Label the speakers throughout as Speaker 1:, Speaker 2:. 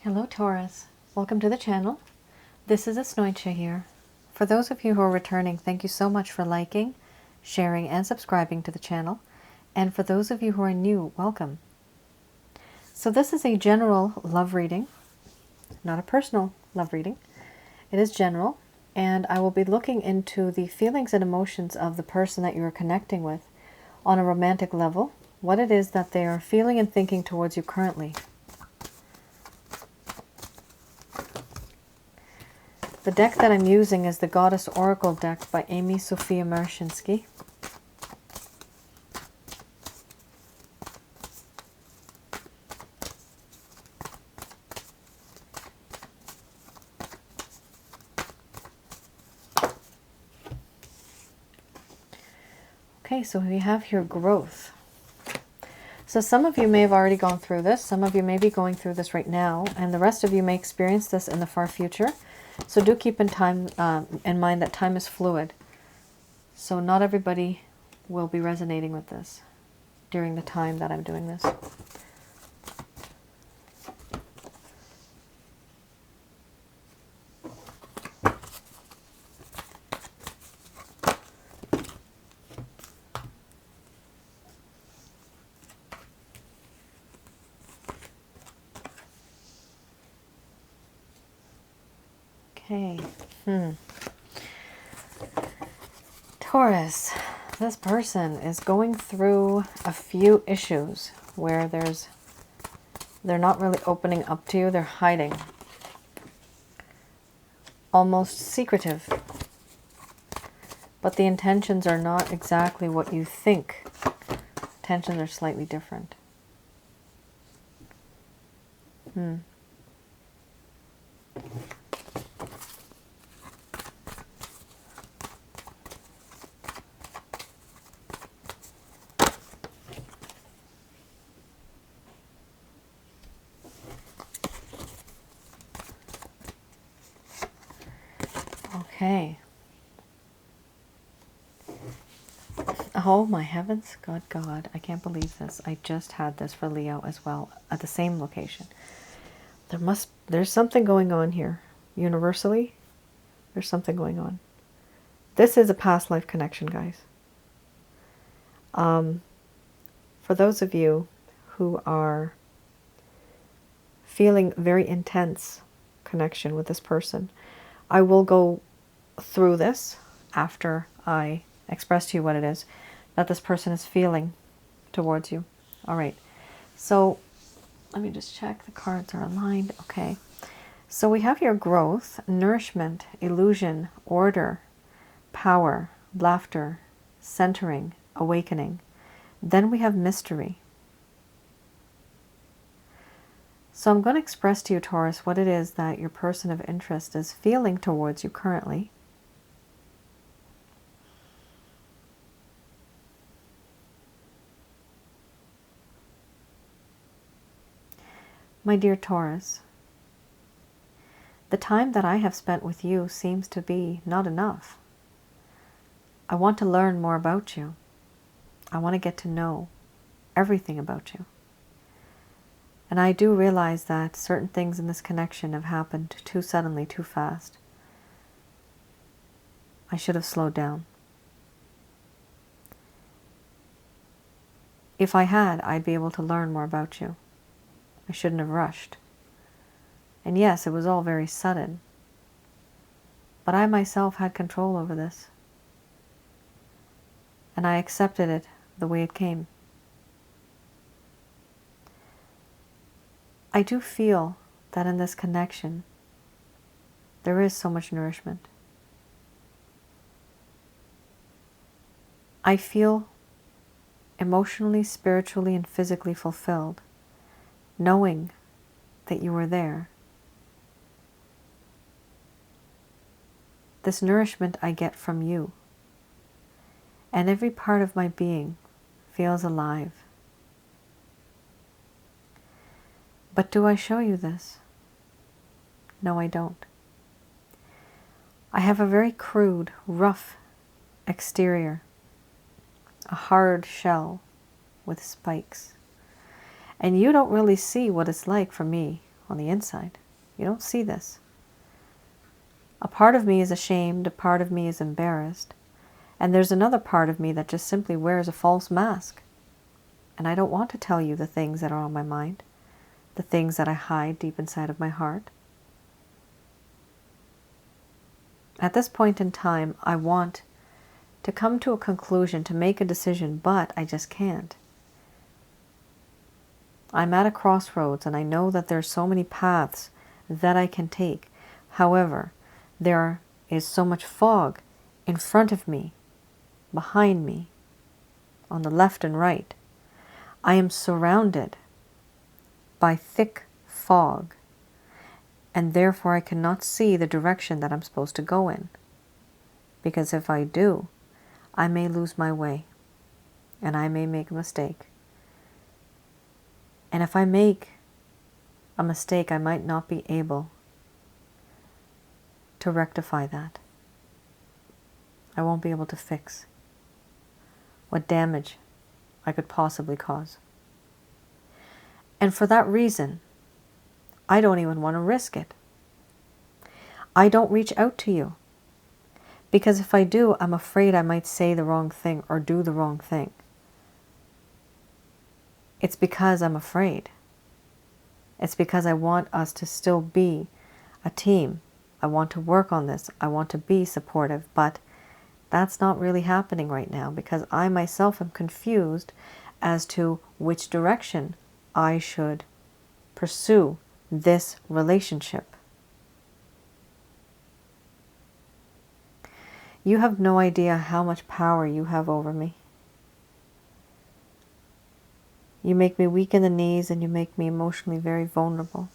Speaker 1: Hello Taurus, welcome to the channel. This is Asnointia here. For those of you who are returning, thank you so much for liking, sharing, and subscribing to the channel. And for those of you who are new, welcome. So this is a general love reading, not a personal love reading. It is general, and I will be looking into the feelings and emotions of the person that you are connecting with on a romantic level, what it is that they are feeling and thinking towards you currently. The deck that I'm using is the Goddess Oracle deck by Amy Sophia Marshinsky. Okay, so we have here growth. So some of you may have already gone through this, some of you may be going through this right now, and the rest of you may experience this in the far future. So do keep in mind that time is fluid. So not everybody will be resonating with this during the time that I'm doing this. Okay. Taurus, this person is going through a few issues where they're not really opening up to you, they're hiding. Almost secretive. But the intentions are not exactly what you think. Intentions are slightly different. Okay. Oh my heavens, God, God, I can't believe this. I just had this for Leo as well at the same location. There's something going on here. Universally, there's something going on. This is a past life connection, guys. For those of you who are feeling very intense connection with this person, I will go through this after I express to you what it is that this person is feeling towards you. All right. So let me just check the cards are aligned. Okay. So we have here growth, nourishment, illusion, order, power, laughter, centering, awakening. Then we have mystery. So I'm going to express to you, Taurus, what it is that your person of interest is feeling towards you currently. My dear Taurus, the time that I have spent with you seems to be not enough. I want to learn more about you. I want to get to know everything about you. And I do realize that certain things in this connection have happened too suddenly, too fast. I should have slowed down. If I had, I'd be able to learn more about you. I shouldn't have rushed. And yes, it was all very sudden. But I myself had control over this. And I accepted it the way it came. I do feel that in this connection, there is so much nourishment. I feel emotionally, spiritually, and physically fulfilled, knowing that you are there. This nourishment I get from you, and every part of my being feels alive. But do I show you this? No, I don't. I have a very crude, rough exterior, a hard shell with spikes. And you don't really see what it's like for me on the inside. You don't see this. A part of me is ashamed, a part of me is embarrassed, and there's another part of me that just simply wears a false mask. And I don't want to tell you the things that are on my mind, the things that I hide deep inside of my heart. At this point in time, I want to come to a conclusion, to make a decision, but I just can't. I'm at a crossroads, and I know that there's so many paths that I can take. However, there is so much fog in front of me, behind me, on the left and right. I am surrounded by thick fog, and therefore I cannot see the direction that I'm supposed to go in. Because if I do, I may lose my way, and I may make a mistake. And if I make a mistake, I might not be able to rectify that. I won't be able to fix what damage I could possibly cause. And for that reason, I don't even want to risk it. I don't reach out to you. Because if I do, I'm afraid I might say the wrong thing or do the wrong thing. It's because I'm afraid. It's because I want us to still be a team. I want to work on this. I want to be supportive, but that's not really happening right now because I myself am confused as to which direction I should pursue this relationship. You have no idea how much power you have over me. You make me weak in the knees and you make me emotionally very vulnerable.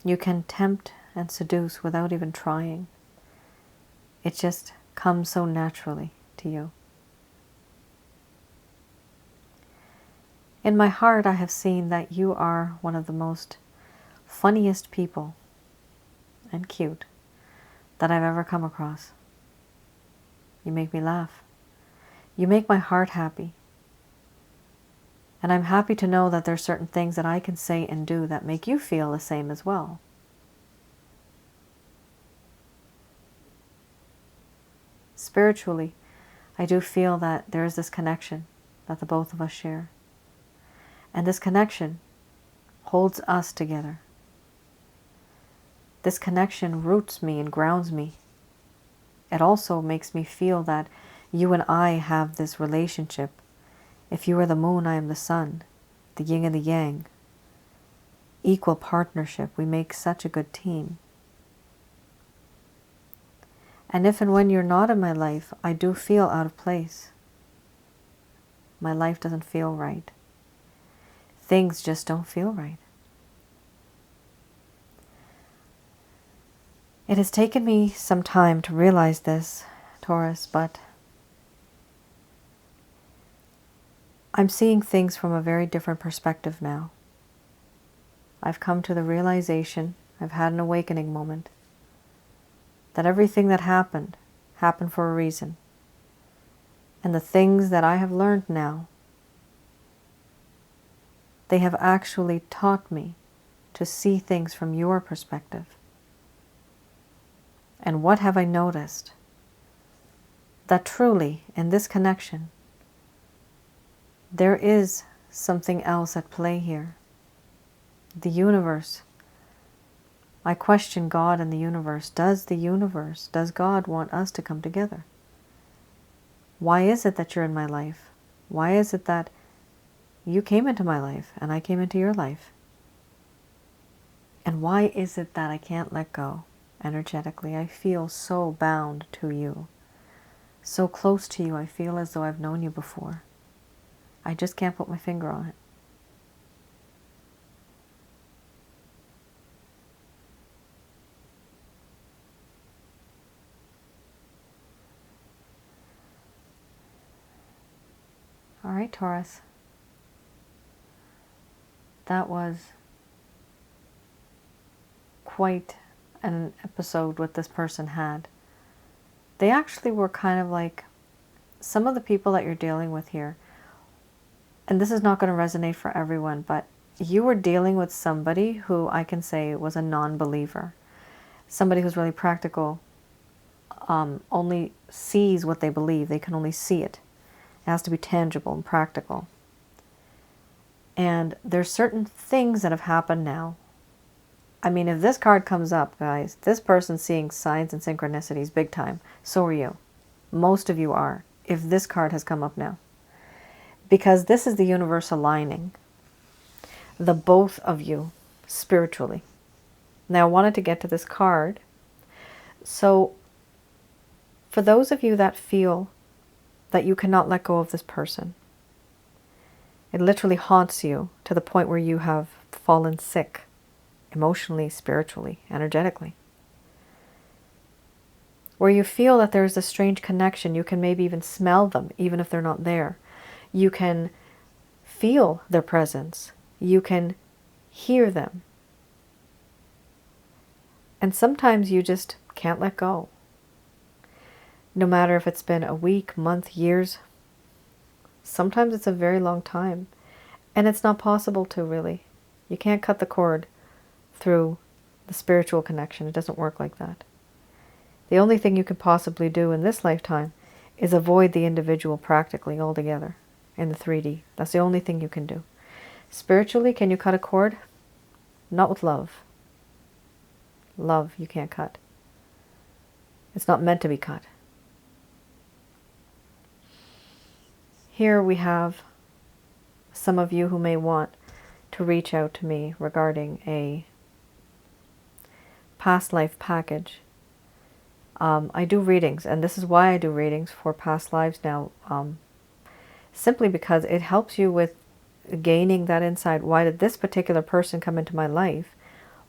Speaker 1: You can tempt and seduce without even trying. It just comes so naturally to you. In my heart, I have seen that you are one of the most funniest people and cute that I've ever come across. You make me laugh. You make my heart happy. And I'm happy to know that there are certain things that I can say and do that make you feel the same as well. Spiritually, I do feel that there is this connection that the both of us share. And this connection holds us together. This connection roots me and grounds me. It also makes me feel that you and I have this relationship. If you are the moon, I am the sun, the yin and the yang. Equal partnership. We make such a good team. And if and when you're not in my life, I do feel out of place. My life doesn't feel right. Things just don't feel right. It has taken me some time to realize this, Taurus, but I'm seeing things from a very different perspective now. I've come to the realization, I've had an awakening moment, that everything that happened for a reason. And the things that I have learned now, they have actually taught me to see things from your perspective. And what have I noticed? That truly, in this connection, there is something else at play here. The universe. I question God and the universe. Does God want us to come together? Why is it that you're in my life? Why is it that you came into my life and I came into your life? And why is it that I can't let go energetically? I feel so bound to you. So close to you, I feel as though I've known you before. I just can't put my finger on it. All right, Taurus. That was quite an episode what this person had. They actually were kind of like some of the people that you're dealing with here. And this is not going to resonate for everyone, but you were dealing with somebody who I can say was a non-believer. Somebody who's really practical, only sees what they believe. They can only see it. It has to be tangible and practical. And there's certain things that have happened now. I mean, if this card comes up, guys, this person's seeing signs and synchronicities big time. So are you. Most of you are, if this card has come up now. Because this is the universe aligning the both of you spiritually. Now, I wanted to get to this card. So, for those of you that feel that you cannot let go of this person, it literally haunts you to the point where you have fallen sick, emotionally, spiritually, energetically. Where you feel that there is a strange connection. You can maybe even smell them, even if they're not there. You can feel their presence. You can hear them. And sometimes you just can't let go. No matter if it's been a week, month, years. Sometimes it's a very long time. And it's not possible to, really. You can't cut the cord through the spiritual connection. It doesn't work like that. The only thing you could possibly do in this lifetime is avoid the individual practically altogether in the 3D. That's the only thing you can do. Spiritually, can you cut a cord? Not with love. Love you can't cut. It's not meant to be cut. Here we have some of you who may want to reach out to me regarding a past life package. I do readings, and this is why I do readings for past lives now, simply because it helps you with gaining that insight. Why did this particular person come into my life?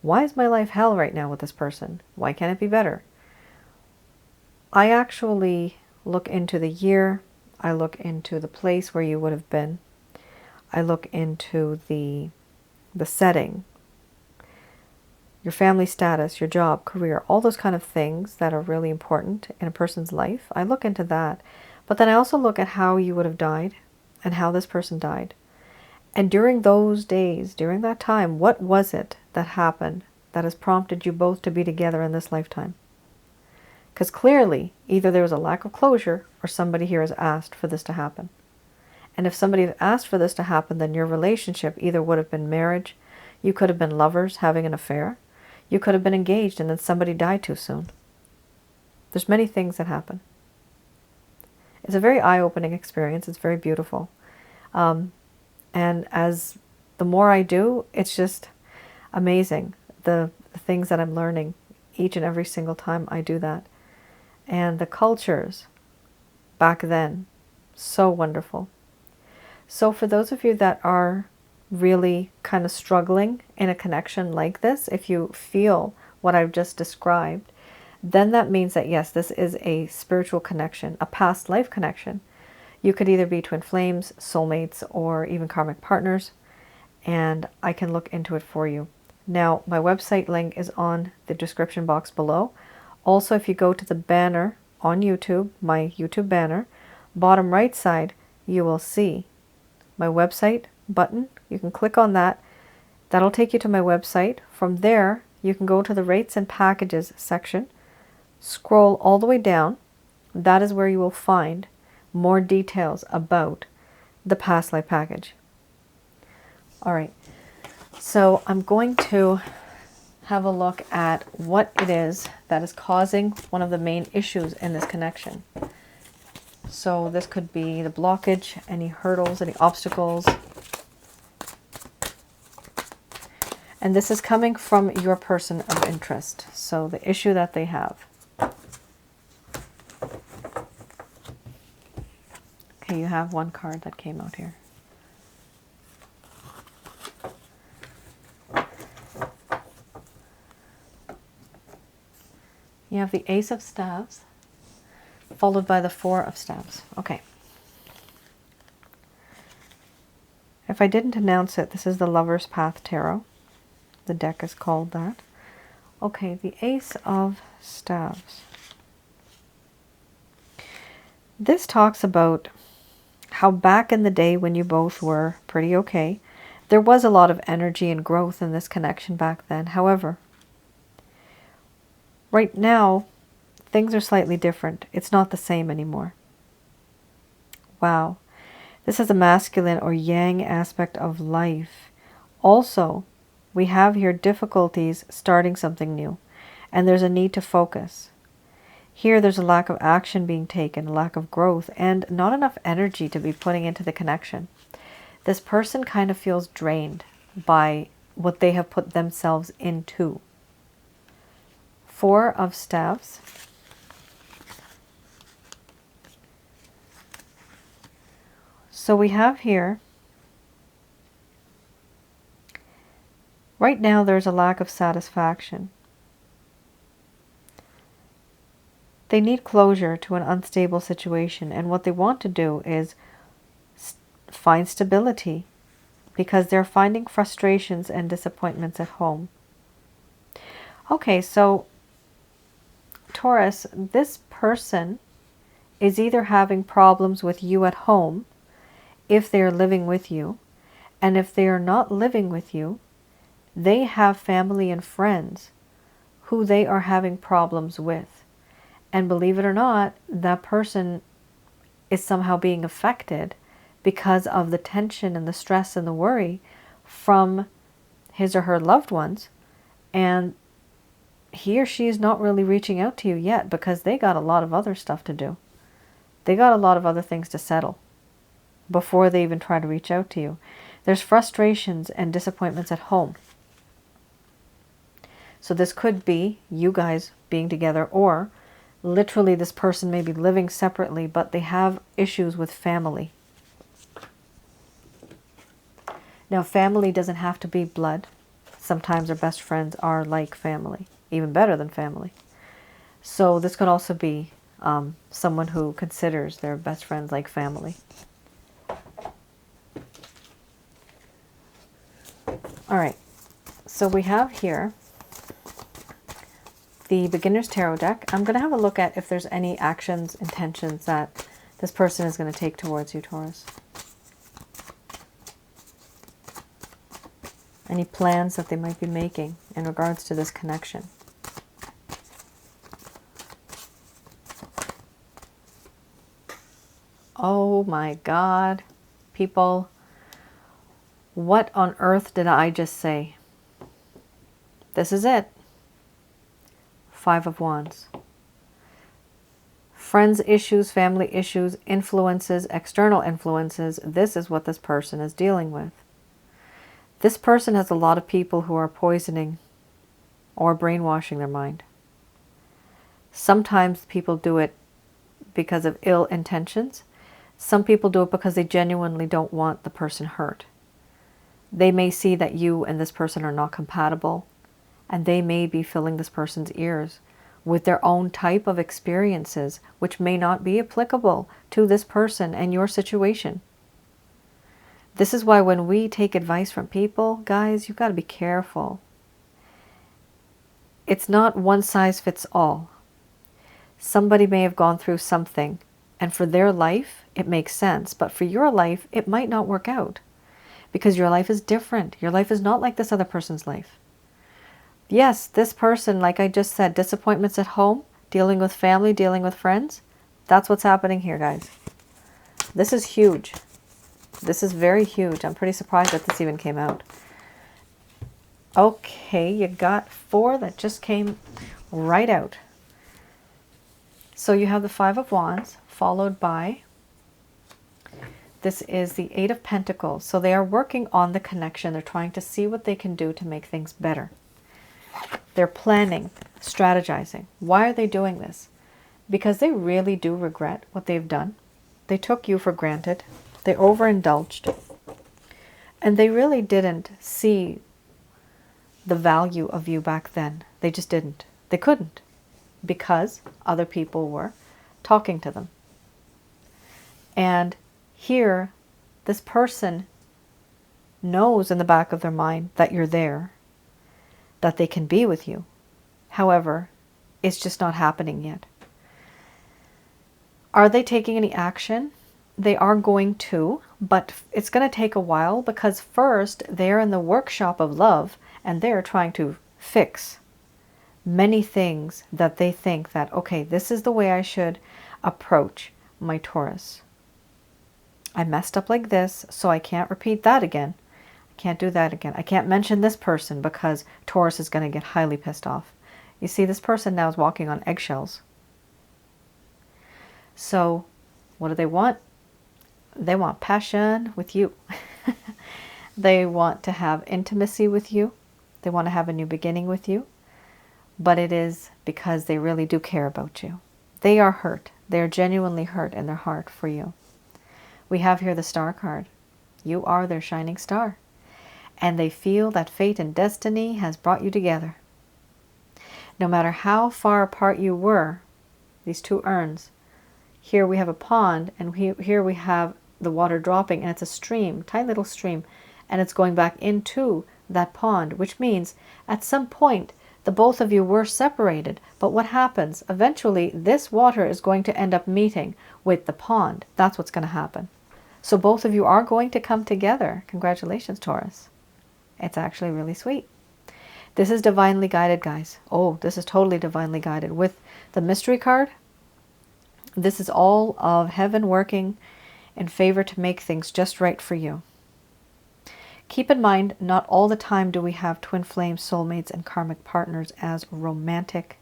Speaker 1: Why is my life hell right now with this person? Why can't it be better? I actually look into the year. I look into the place where you would have been. I look into the setting, your family status, your job, career, all those kind of things that are really important in a person's life. I look into that. But then I also look at how you would have died and how this person died. And during those days, during that time, what was it that happened that has prompted you both to be together in this lifetime? Because clearly, either there was a lack of closure or somebody here has asked for this to happen. And if somebody had asked for this to happen, then your relationship either would have been marriage, you could have been lovers having an affair, you could have been engaged and then somebody died too soon. There's many things that happen. It's a very eye-opening experience. It's very beautiful. And as the more I do, it's just amazing, the things that I'm learning each and every single time I do that. And the cultures back then, so wonderful. So for those of you that are really kind of struggling in a connection like this, if you feel what I've just described, then that means that yes, this is a spiritual connection, a past life connection. You could either be twin flames, soulmates, or even karmic partners, and I can look into it for you. Now, my website link is on the description box below. Also, if you go to the banner on YouTube, my YouTube banner, bottom right side, you will see my website button. You can click on that. That'll take you to my website. From there, you can go to the rates and packages section, scroll all the way down. That is where you will find more details about the past life package. All right, so I'm going to have a look at what it is that is causing one of the main issues in this connection. So this could be the blockage, any hurdles, any obstacles. And this is coming from your person of interest. So the issue that they have. Okay, you have one card that came out here. You have the Ace of Staves, followed by the Four of Staves. Okay. If I didn't announce it, this is the Lover's Path Tarot. The deck is called that. Okay, the Ace of Staves. This talks about how back in the day when you both were pretty okay, There was a lot of energy and growth in this connection back then. However, right now, things are slightly different. It's not the same anymore. Wow. This is a masculine or yang aspect of life. Also, we have here difficulties starting something new, and there's a need to focus. Here, there's a lack of action being taken, a lack of growth, and not enough energy to be putting into the connection. This person kind of feels drained by what they have put themselves into. Four of Staves. So we have here, right now there's a lack of satisfaction. They need closure to an unstable situation, and what they want to do is find stability because they're finding frustrations and disappointments at home. Okay, so Taurus, this person is either having problems with you at home if they're living with you, and if they are not living with you, they have family and friends who they are having problems with. And believe it or not, that person is somehow being affected because of the tension and the stress and the worry from his or her loved ones. And he or she is not really reaching out to you yet because they got a lot of other stuff to do. They got a lot of other things to settle before they even try to reach out to you. There's frustrations and disappointments at home. So this could be you guys being together, or literally this person may be living separately, but they have issues with family. Now, family doesn't have to be blood. Sometimes our best friends are like family, even better than family. So this could also be someone who considers their best friends like family. All right, so we have here the Beginner's Tarot deck. I'm going to have a look at if there's any actions, intentions that this person is going to take towards you, Taurus. Any plans that they might be making in regards to this connection. Oh my God, people. What on earth did I just say? This is it. Five of Wands. Friends issues, family issues, influences, external influences. This is what this person is dealing with. This person has a lot of people who are poisoning or brainwashing their mind. Sometimes people do it because of ill intentions. Some people do it because they genuinely don't want the person hurt. They may see that you and this person are not compatible, and they may be filling this person's ears with their own type of experiences, which may not be applicable to this person and your situation. This is why when we take advice from people, guys, you've got to be careful. It's not one size fits all. Somebody may have gone through something, and for their life, it makes sense. But for your life, it might not work out because your life is different. Your life is not like this other person's life. Yes, this person, like I just said, disappointments at home, dealing with family, dealing with friends. That's what's happening here, guys. This is huge. This is very huge. I'm pretty surprised that this even came out. Okay, you got four that just came right out. So you have the Five of Wands, followed by, this is the Eight of Pentacles. So they are working on the connection. They're trying to see what they can do to make things better. They're planning, strategizing. Why are they doing this? Because they really do regret what they've done. They took you for granted. They overindulged. And they really didn't see the value of you back then. They just didn't. They couldn't. Because other people were talking to them. And here, this person knows in the back of their mind that you're there, that they can be with you. However, it's just not happening yet. Are they taking any action? they are going to, but it's going to take a while because first they're in the workshop of love and they're trying to fix many things that they think that, okay, this is the way I should approach my Taurus. I messed up like this, so I can't repeat that again. I can't do that again. I can't mention this person because Taurus is going to get highly pissed off. You see, this person now is walking on eggshells. So what do they want? They want passion with you. They want to have intimacy with you. They want to have a new beginning with you. But it is because they really do care about you. They are hurt. They are genuinely hurt in their heart for you. We have here the Star card. You are their shining star. And they feel that fate and destiny has brought you together. No matter how far apart you were, these two urns, here we have a pond, and here we have the water dropping, and it's a stream, tiny little stream, and it's going back into that pond, which means at some point the both of you were separated. But what happens? Eventually, this water is going to end up meeting with the pond. That's what's going to happen. So both of you are going to come together. Congratulations, Taurus. It's actually really sweet. This is divinely guided, guys. Oh, this is totally divinely guided. With the mystery card, this is all of heaven working in favor to make things just right for you. Keep in mind, not all the time do we have twin flame soulmates and karmic partners as romantic,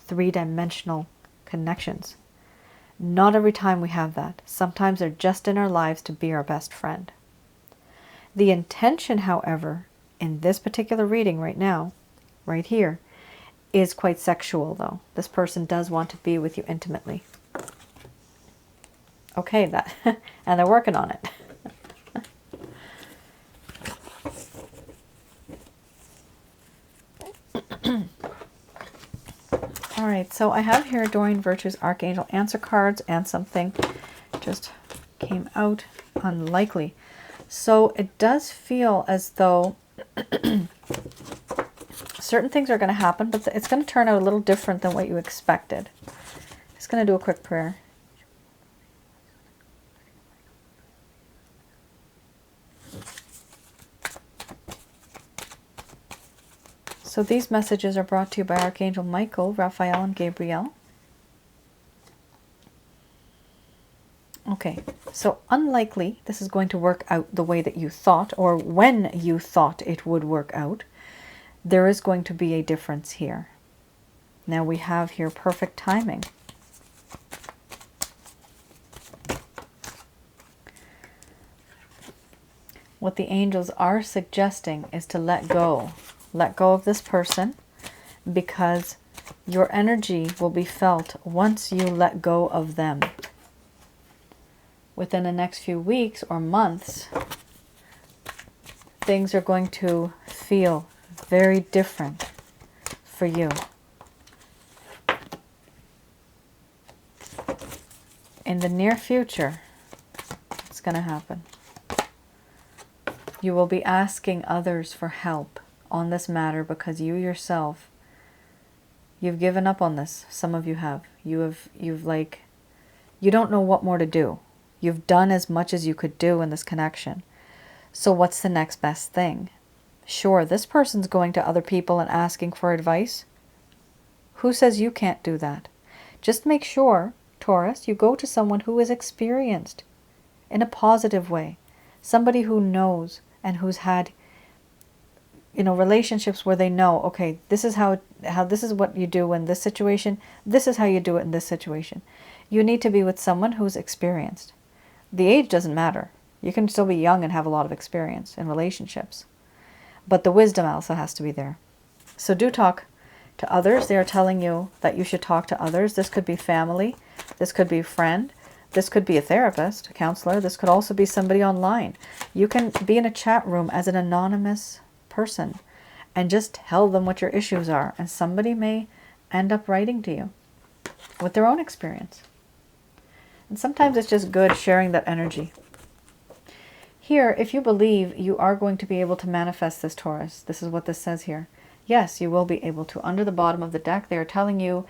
Speaker 1: three-dimensional connections. Not every time we have that. Sometimes they're just in our lives to be our best friend. The intention, however, in this particular reading right now, right here, is quite sexual though. This person does want to be with you intimately. Okay, that and they're working on it. All right, so I have here Doreen Virtue's Archangel answer cards, and something just came out, unlikely. So it does feel as though certain things are going to happen, but it's going to turn out a little different than what you expected. Just going to do a quick prayer. So these messages are brought to you by Archangel Michael, Raphael, and Gabriel. Okay, so unlikely this is going to work out the way that you thought, or when you thought it would work out. There is going to be a difference here. Now we have here perfect timing. What the angels are suggesting is to let go. Let go of this person, because your energy will be felt once you let go of them. Within the next few weeks or months, things are going to feel very different for you. In the near future, it's going to happen. You will be asking others for help on this matter because you yourself, you've given up on this. Some of you have. You've like, you don't know what more to do. You've done as much as you could do in this connection. So what's the next best thing? Sure, this person's going to other people and asking for advice. Who says you can't do that? Just make sure, Taurus, you go to someone who is experienced in a positive way. Somebody who knows and who's had, you know, relationships where they know, okay, this is how this is what you do in this situation. This is how you do it in this situation. You need to be with someone who's experienced. The age doesn't matter. You can still be young and have a lot of experience in relationships. But the wisdom also has to be there. So do talk to others. They are telling you that you should talk to others. This could be family. This could be a friend. This could be a therapist, a counselor. This could also be somebody online. You can be in a chat room as an anonymous person and just tell them what your issues are. And somebody may end up writing to you with their own experience. And sometimes it's just good sharing that energy. Here, if you believe you are going to be able to manifest this, Taurus, this is what this says here. Yes, you will be able to. Under the bottom of the deck, they are telling you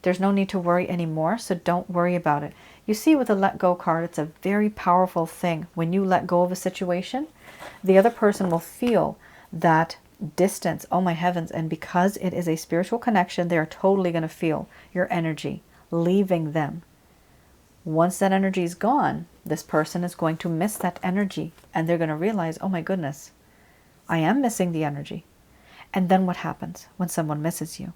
Speaker 1: there's no need to worry anymore, so don't worry about it. You see, with the let go card, it's a very powerful thing. When you let go of a situation, the other person will feel that distance. Oh my heavens. And because it is a spiritual connection, they are totally going to feel your energy leaving them. Once that energy is gone, this person is going to miss that energy, and they're going to realize, oh my goodness, I am missing the energy. And then what happens when someone misses you?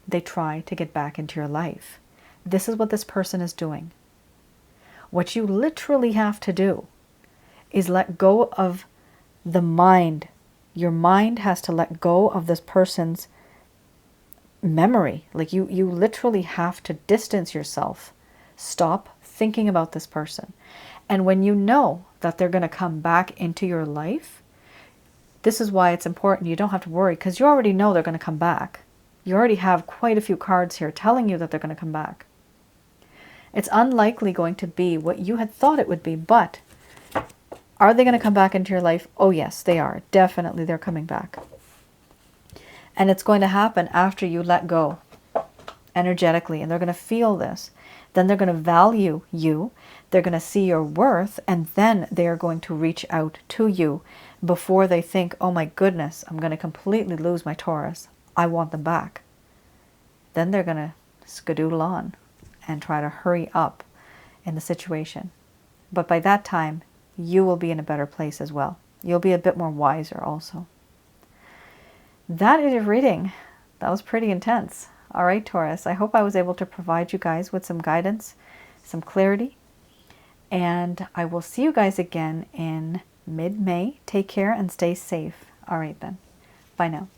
Speaker 1: They try to get back into your life. This is what this person is doing. What you literally have to do is let go of the mind. Your mind has to let go of this person's memory. Like you literally have to distance yourself. Stop thinking about this person. And when you know that they're going to come back into your life, this is why it's important. You don't have to worry, because you already know they're going to come back. You already have quite a few cards here telling you that they're going to come back. It's unlikely going to be what you had thought it would be, but are they going to come back into your life? Oh yes, they are. Definitely they're coming back. And it's going to happen after you let go energetically, and they're going to feel this. Then they're going to value you. They're going to see your worth, and then they are going to reach out to you before they think, oh my goodness, I'm going to completely lose my Taurus. I want them back. Then they're going to skedoodle on and try to hurry up in the situation. But by that time, you will be in a better place as well. You'll be a bit more wiser also. That is your reading. That was pretty intense. All right, Taurus, I hope I was able to provide you guys with some guidance, some clarity, and I will see you guys again in mid-May. Take care and stay safe. All right then. Bye now.